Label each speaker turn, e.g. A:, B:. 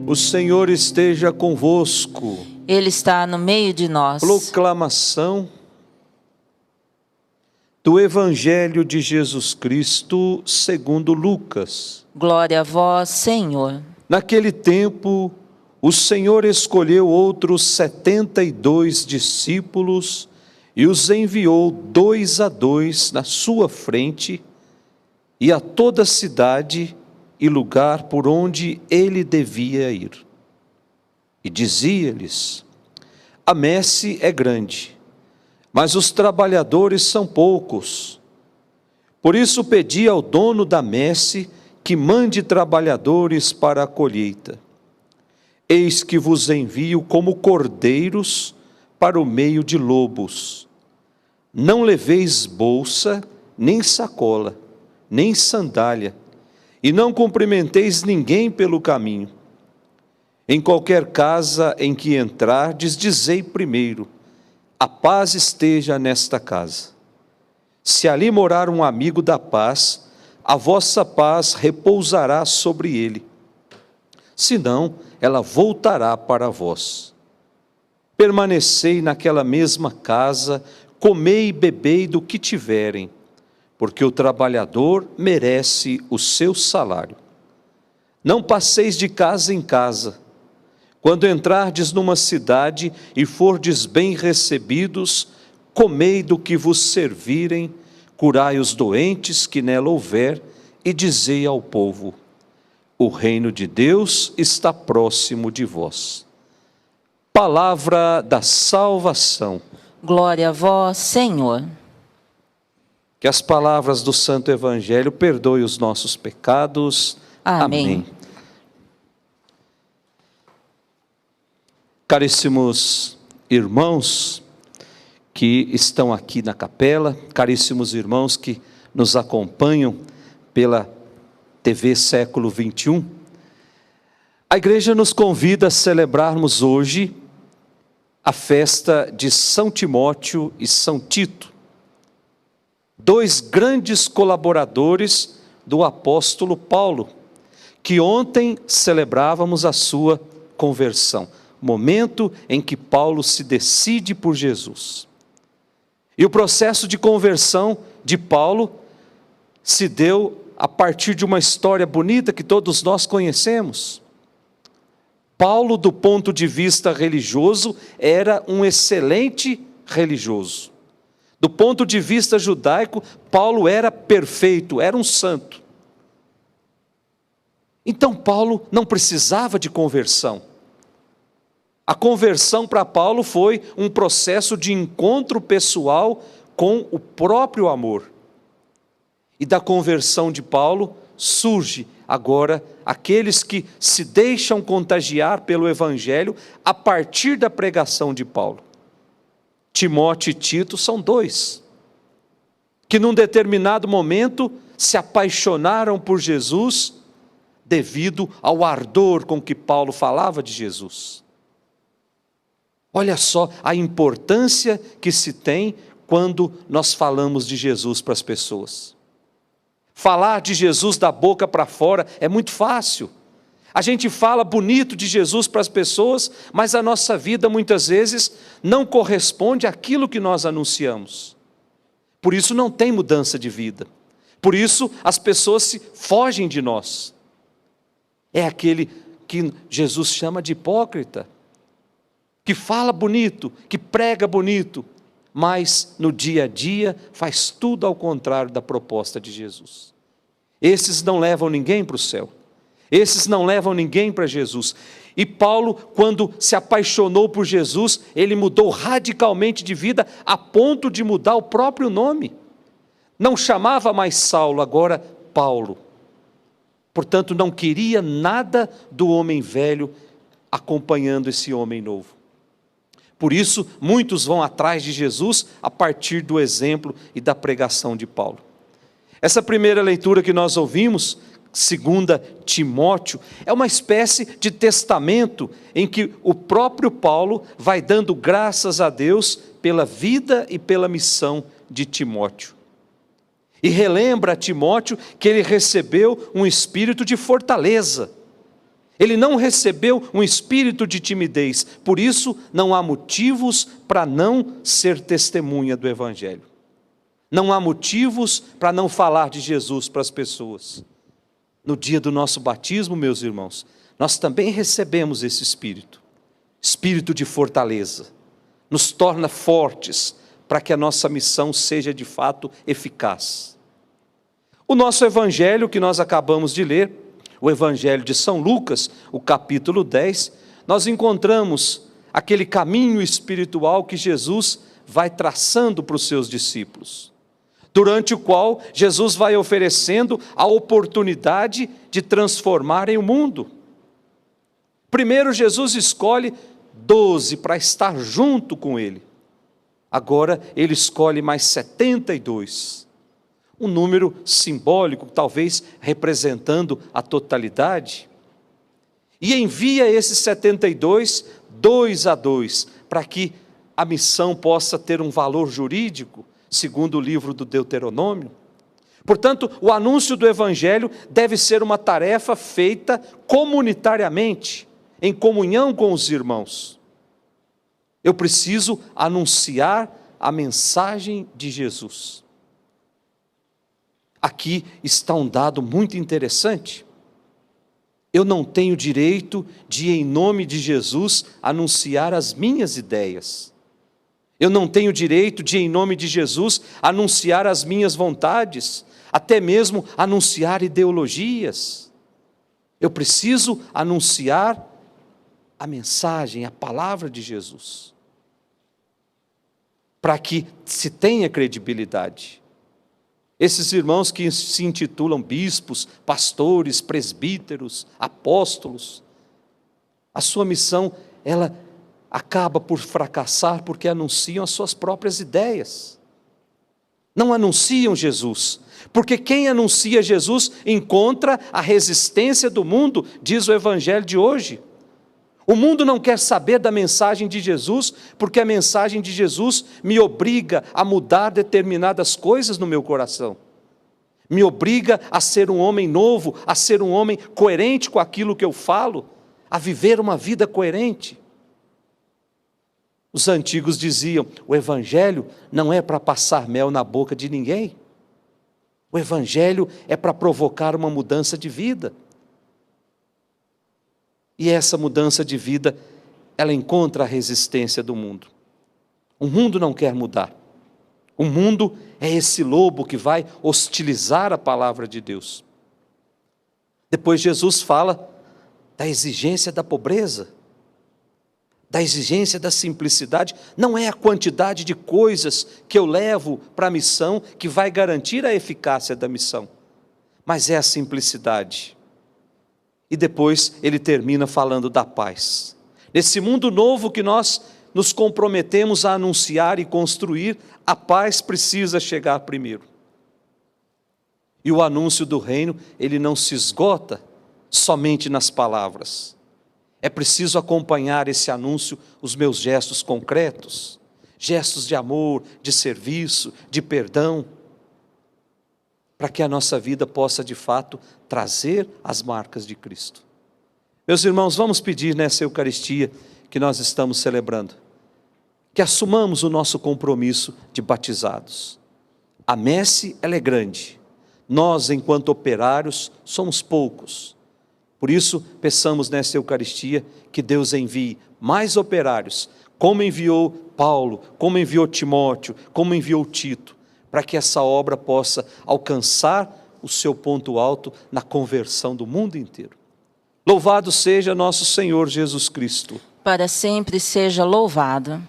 A: O Senhor esteja convosco.
B: Ele está no meio de nós.
A: Proclamação do Evangelho de Jesus Cristo segundo Lucas.
B: Glória a vós, Senhor.
A: Naquele tempo, o Senhor escolheu outros 72 discípulos e os enviou 2 a 2 na sua frente e a toda a cidade e lugar por onde ele devia ir. E dizia-lhes: a messe é grande, mas os trabalhadores são poucos. Por isso pedi ao dono da messe que mande trabalhadores para a colheita. Eis que vos envio como cordeiros para o meio de lobos. Não leveis bolsa, nem sacola, nem sandália, e não cumprimenteis ninguém pelo caminho. Em qualquer casa em que entrardes, dizei primeiro: a paz esteja nesta casa. Se ali morar um amigo da paz, a vossa paz repousará sobre ele. Senão, ela voltará para vós. Permanecei naquela mesma casa, comei e bebei do que tiverem, porque o trabalhador merece o seu salário. Não passeis de casa em casa. Quando entrardes numa cidade e fordes bem recebidos, comei do que vos servirem, curai os doentes que nela houver, e dizei ao povo: o reino de Deus está próximo de vós. Palavra da salvação.
B: Glória a vós, Senhor.
A: Que as palavras do Santo Evangelho perdoem os nossos pecados.
B: Amém.
A: Caríssimos irmãos que estão aqui na capela, caríssimos irmãos que nos acompanham pela TV Século XXI, a igreja nos convida a celebrarmos hoje a festa de São Timóteo e São Tito, 2 grandes colaboradores do apóstolo Paulo, que ontem celebrávamos a sua conversão, momento em que Paulo se decide por Jesus. E o processo de conversão de Paulo se deu a partir de uma história bonita que todos nós conhecemos. Paulo, do ponto de vista religioso, era um excelente religioso. Do ponto de vista judaico, Paulo era perfeito, era um santo. Então Paulo não precisava de conversão. A conversão para Paulo foi um processo de encontro pessoal com o próprio amor. E da conversão de Paulo surge agora aqueles que se deixam contagiar pelo Evangelho a partir da pregação de Paulo. Timóteo e Tito são 2, que num determinado momento se apaixonaram por Jesus devido ao ardor com que Paulo falava de Jesus. Olha só a importância que se tem quando nós falamos de Jesus para as pessoas. Falar de Jesus da boca para fora é muito fácil. A gente fala bonito de Jesus para as pessoas, mas a nossa vida muitas vezes não corresponde àquilo que nós anunciamos. Por isso não tem mudança de vida. Por isso as pessoas fogem de nós. É aquele que Jesus chama de hipócrita, que fala bonito, que prega bonito, mas no dia a dia faz tudo ao contrário da proposta de Jesus. Esses não levam ninguém para o céu. Esses não levam ninguém para Jesus. E Paulo, quando se apaixonou por Jesus, ele mudou radicalmente de vida, a ponto de mudar o próprio nome. Não chamava mais Saulo, agora Paulo. Portanto, não queria nada do homem velho acompanhando esse homem novo. Por isso, muitos vão atrás de Jesus a partir do exemplo e da pregação de Paulo. Essa primeira leitura que nós ouvimos, 2 Timóteo, é uma espécie de testamento em que o próprio Paulo vai dando graças a Deus pela vida e pela missão de Timóteo. E relembra a Timóteo que ele recebeu um espírito de fortaleza. Ele não recebeu um espírito de timidez, por isso não há motivos para não ser testemunha do Evangelho. Não há motivos para não falar de Jesus para as pessoas. No dia do nosso batismo, meus irmãos, nós também recebemos esse espírito, espírito de fortaleza, nos torna fortes para que a nossa missão seja de fato eficaz. O nosso evangelho que nós acabamos de ler, o evangelho de São Lucas, o capítulo 10, nós encontramos aquele caminho espiritual que Jesus vai traçando para os seus discípulos, durante o qual Jesus vai oferecendo a oportunidade de transformarem o mundo. Primeiro Jesus escolhe 12 para estar junto com ele. Agora ele escolhe mais 72. Um número simbólico, talvez representando a totalidade. E envia esses 72, 2 a 2, para que a missão possa ter um valor jurídico, segundo o livro do Deuteronômio. Portanto, o anúncio do Evangelho deve ser uma tarefa feita comunitariamente, em comunhão com os irmãos. Eu preciso anunciar a mensagem de Jesus. Aqui está um dado muito interessante. Eu não tenho direito de, em nome de Jesus, anunciar as minhas ideias. Eu não tenho direito de, em nome de Jesus, anunciar as minhas vontades, até mesmo anunciar ideologias. Eu preciso anunciar a mensagem, a palavra de Jesus, para que se tenha credibilidade. Esses irmãos que se intitulam bispos, pastores, presbíteros, apóstolos, a sua missão, ela acaba por fracassar porque anunciam as suas próprias ideias. Não anunciam Jesus, porque quem anuncia Jesus encontra a resistência do mundo, diz o Evangelho de hoje. O mundo não quer saber da mensagem de Jesus, porque a mensagem de Jesus me obriga a mudar determinadas coisas no meu coração. Me obriga a ser um homem novo, a ser um homem coerente com aquilo que eu falo, a viver uma vida coerente. Os antigos diziam, o Evangelho não é para passar mel na boca de ninguém. O Evangelho é para provocar uma mudança de vida. E essa mudança de vida, ela encontra a resistência do mundo. O mundo não quer mudar. O mundo é esse lobo que vai hostilizar a palavra de Deus. Depois Jesus fala da exigência da pobreza, da exigência da simplicidade. Não é a quantidade de coisas que eu levo para a missão que vai garantir a eficácia da missão, mas é a simplicidade. E depois ele termina falando da paz. Nesse mundo novo que nós nos comprometemos a anunciar e construir, a paz precisa chegar primeiro. E o anúncio do reino, ele não se esgota somente nas palavras. É preciso acompanhar esse anúncio, os meus gestos concretos, gestos de amor, de serviço, de perdão, para que a nossa vida possa de fato trazer as marcas de Cristo. Meus irmãos, vamos pedir nessa Eucaristia que nós estamos celebrando, que assumamos o nosso compromisso de batizados. A messe, ela é grande. Nós, enquanto operários, somos poucos. Por isso, peçamos nessa Eucaristia que Deus envie mais operários, como enviou Paulo, como enviou Timóteo, como enviou Tito, para que essa obra possa alcançar o seu ponto alto na conversão do mundo inteiro. Louvado seja nosso Senhor Jesus Cristo.
B: Para sempre seja louvado.